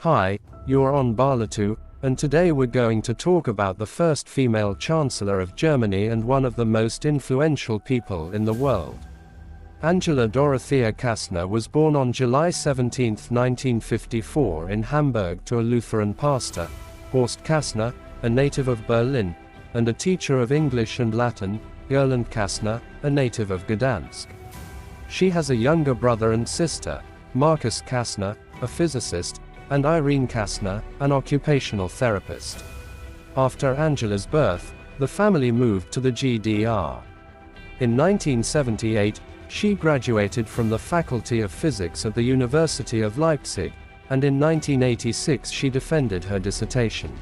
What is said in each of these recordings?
Hi, you're on Barlatu, and today we're going to talk about the first female Chancellor of Germany and one of the most influential people in the world. Angela Dorothea Kastner was born on July 17, 1954 in Hamburg to a Lutheran pastor, Horst Kastner, a native of Berlin, and a teacher of English and Latin, Gerland Kastner, a native of Gdansk. She has a younger brother and sister, Markus Kastner, a physicist, and Irene Kastner, an occupational therapist. After Angela's birth, the family moved to the GDR. In 1978, she graduated from the Faculty of Physics at the University of Leipzig, and in 1986 she defended her dissertation.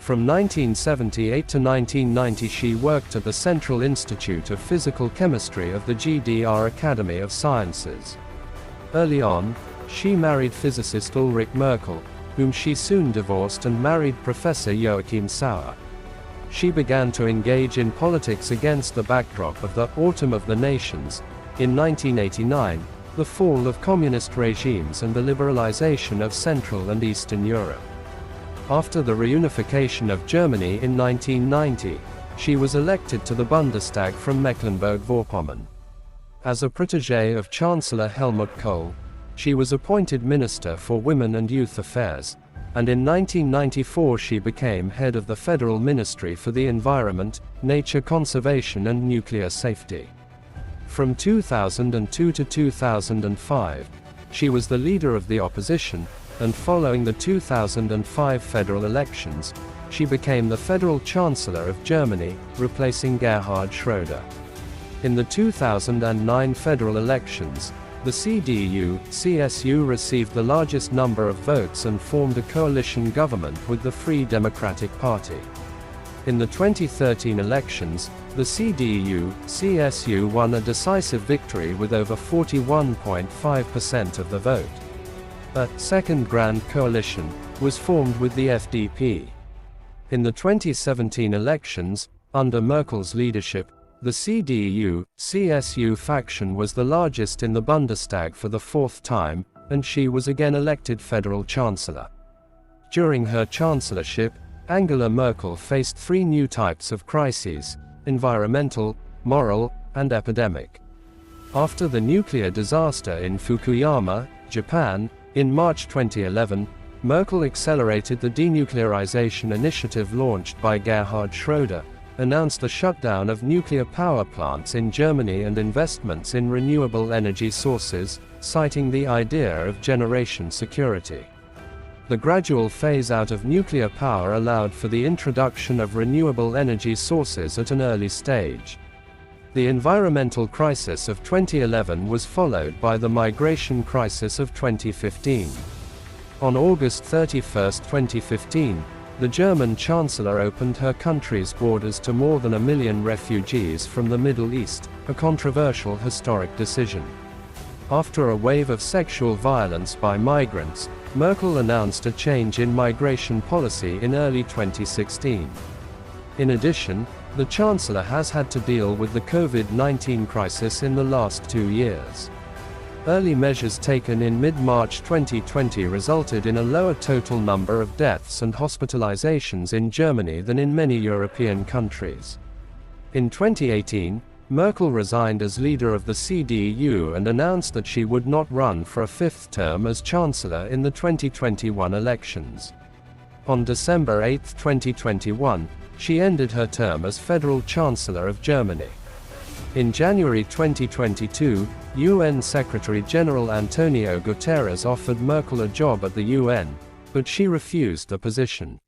From 1978 to 1990 she worked at the Central Institute of Physical Chemistry of the GDR Academy of Sciences. Early on, she married physicist Ulrich Merkel, whom she soon divorced, and married Professor Joachim Sauer. She began to engage in politics against the backdrop of the Autumn of the Nations, in 1989, the fall of communist regimes and the liberalization of Central and Eastern Europe. After the reunification of Germany in 1990, she was elected to the Bundestag from Mecklenburg-Vorpommern. As a protégé of Chancellor Helmut Kohl, she was appointed Minister for Women and Youth Affairs, and in 1994 she became head of the Federal Ministry for the Environment, Nature Conservation and Nuclear Safety. From 2002 to 2005, she was the leader of the opposition, and following the 2005 federal elections, she became the Federal Chancellor of Germany, replacing Gerhard Schröder. In the 2009 federal elections, the CDU-CSU received the largest number of votes and formed a coalition government with the Free Democratic Party. In the 2013 elections, the CDU-CSU won a decisive victory with over 41.5% of the vote. A second grand coalition was formed with the FDP. In the 2017 elections, under Merkel's leadership, the CDU-CSU faction was the largest in the Bundestag for the fourth time, and she was again elected federal chancellor. During her chancellorship, Angela Merkel faced three new types of crises: environmental, moral, and epidemic. After the nuclear disaster in Fukuyama, Japan, in March 2011, Merkel accelerated the denuclearization initiative launched by Gerhard Schröder, announced the shutdown of nuclear power plants in Germany and investments in renewable energy sources, citing the idea of generation security. The gradual phase-out of nuclear power allowed for the introduction of renewable energy sources at an early stage. The environmental crisis of 2011 was followed by the migration crisis of 2015. On August 31, 2015, the German Chancellor opened her country's borders to more than 1 million refugees from the Middle East, a controversial historic decision. After a wave of sexual violence by migrants, Merkel announced a change in migration policy in early 2016. In addition, the Chancellor has had to deal with the COVID-19 crisis in the last 2 years. Early measures taken in mid-March 2020 resulted in a lower total number of deaths and hospitalizations in Germany than in many European countries. In 2018, Merkel resigned as leader of the CDU and announced that she would not run for a fifth term as Chancellor in the 2021 elections. On December 8, 2021, she ended her term as Federal Chancellor of Germany. In January 2022, UN Secretary-General Antonio Guterres offered Merkel a job at the UN, but she refused the position.